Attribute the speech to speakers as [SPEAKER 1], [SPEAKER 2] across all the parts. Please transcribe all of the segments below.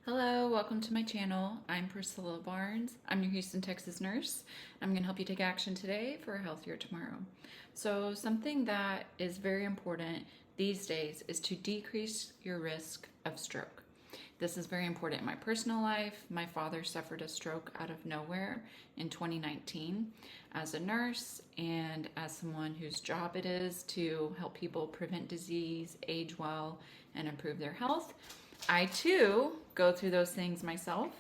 [SPEAKER 1] Hello, welcome to my channel. I'm Priscilla Barnes. I'm your Houston, Texas nurse. I'm going to help you take action today for a healthier tomorrow. So something that is very important these days is to decrease your risk of stroke. This is very important in my personal life. My father suffered a stroke out of nowhere in 2019. As a nurse and as someone whose job it is to help people prevent disease, age well, and improve their health, I too go through those things myself.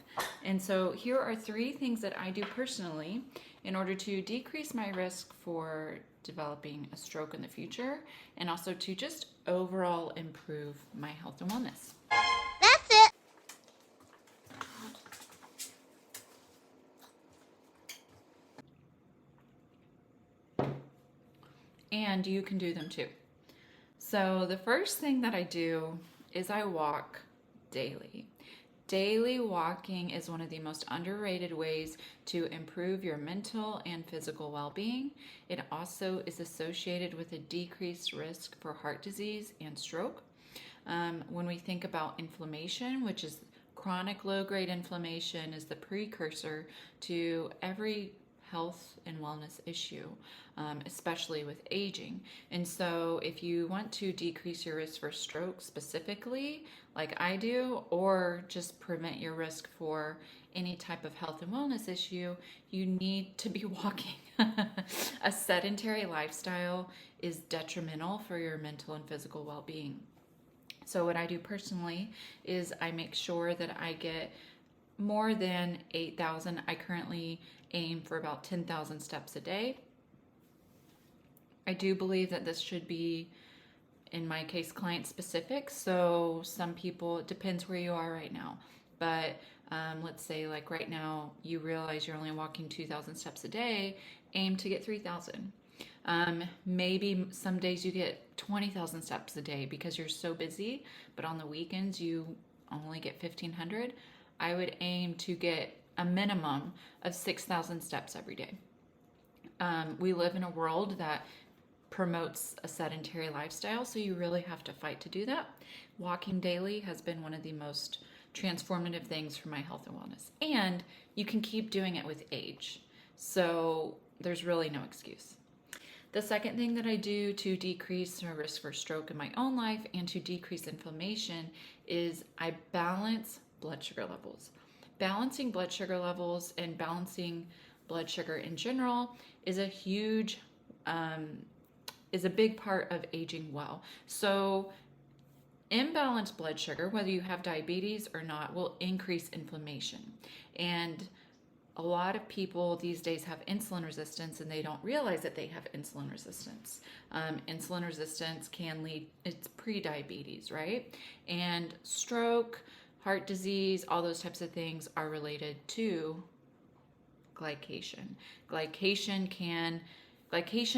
[SPEAKER 1] And so here are 3 things that I do personally in order to decrease my risk for developing a stroke in the future and also to just overall improve my health and wellness.
[SPEAKER 2] That's it.
[SPEAKER 1] And you can do them too. So the first thing that I do is I walk daily. Daily walking is one of the most underrated ways to improve your mental and physical well-being. It also is associated with a decreased risk for heart disease and stroke. When we think about inflammation, which is chronic low-grade inflammation, is the precursor to every health and wellness issue, especially with aging. And so if you want to decrease your risk for stroke specifically, like I do, or just prevent your risk for any type of health and wellness issue, you need to be walking. A sedentary lifestyle is detrimental for your mental and physical well-being. So what I do personally is I make sure that I get more than 8,000. I currently aim for about 10,000 steps a day. I do believe that this should be, in my case, client specific. So some people, it depends where you are right now. But let's say like right now, you realize you're only walking 2,000 steps a day, aim to get 3,000. Maybe some days you get 20,000 steps a day because you're so busy, but on the weekends you only get 1,500. I would aim to get a minimum of 6,000 steps every day. We live in a world that promotes a sedentary lifestyle, so you really have to fight to do that. Walking daily has been one of the most transformative things for my health and wellness, and you can keep doing it with age, so there's really no excuse. The second thing that I do to decrease my risk for stroke in my own life and to decrease inflammation is I balance blood sugar levels. Balancing blood sugar levels and balancing blood sugar in general is a big part of aging well. So imbalanced blood sugar, whether you have diabetes or not, will increase inflammation. And a lot of people these days have insulin resistance and they don't realize that they have insulin resistance. Insulin resistance can lead, it's pre-diabetes, right? And stroke, heart disease, all those types of things are related to glycation. Glycation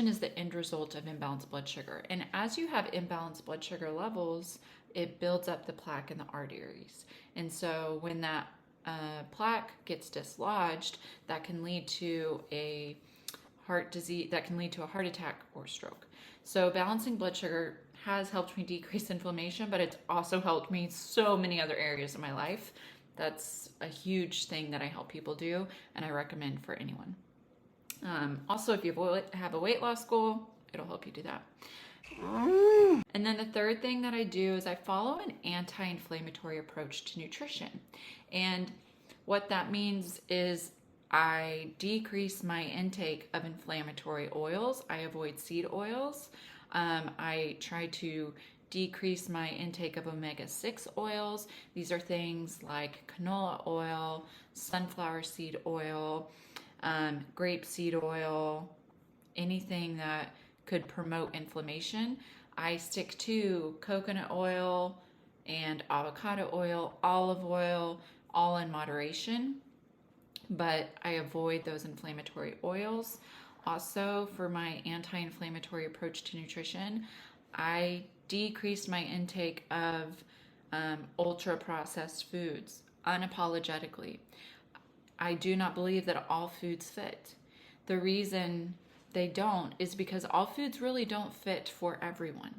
[SPEAKER 1] is the end result of imbalanced blood sugar. And as you have imbalanced blood sugar levels, it builds up the plaque in the arteries. And so when that plaque gets dislodged, that can lead to a heart disease, that can lead to a heart attack or stroke. So balancing blood sugar has helped me decrease inflammation, but it's also helped me so many other areas of my life. That's a huge thing that I help people do, and I recommend for anyone. Also, if you have a weight loss goal, it'll help you do that. And then the third thing that I do is I follow an anti-inflammatory approach to nutrition. And what that means is I decrease my intake of inflammatory oils. I avoid seed oils. I try to decrease my intake of omega-6 oils. These are things like canola oil, sunflower seed oil, grapeseed oil, anything that could promote inflammation. I stick to coconut oil and avocado oil, olive oil, all in moderation, but I avoid those inflammatory oils. Also, for my anti-inflammatory approach to nutrition, I decreased my intake of ultra-processed foods unapologetically. I do not believe that all foods fit. The reason they don't is because all foods really don't fit for everyone.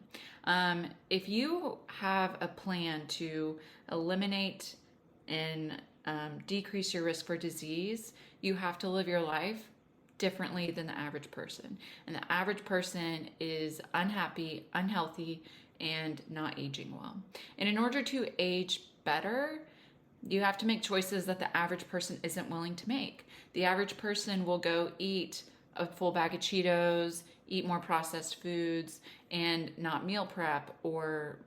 [SPEAKER 1] If you have a plan to eliminate and decrease your risk for disease, you have to live your life differently than the average person. And the average person is unhappy, unhealthy, and not aging well. And in order to age better, you have to make choices that the average person isn't willing to make. The average person will go eat a full bag of Cheetos, eat more processed foods, and not meal prep or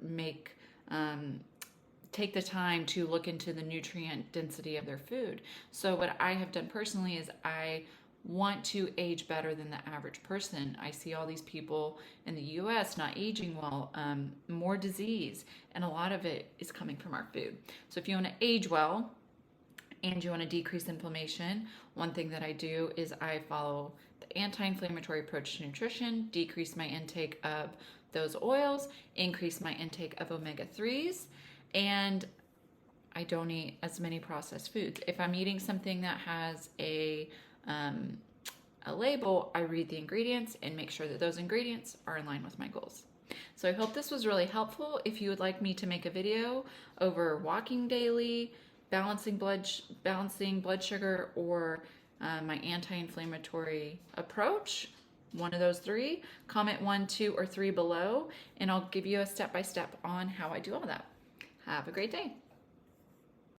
[SPEAKER 1] take the time to look into the nutrient density of their food. So what I have done personally is I want to age better than the average person. I see all these people in the US not aging well, more disease, and a lot of it is coming from our food. So if you want to age well and you want to decrease inflammation, one thing that I do is I follow the anti-inflammatory approach to nutrition, decrease my intake of those oils, increase my intake of omega-3s, and I don't eat as many processed foods. If I'm eating something that has a label, I read the ingredients and make sure that those ingredients are in line with my goals. So I hope this was really helpful. If you would like me to make a video over walking daily, balancing blood sugar, or my anti-inflammatory approach, one of those three, comment 1, 2, or 3 below, and I'll give you a step-by-step on how I do all that. Have a great day.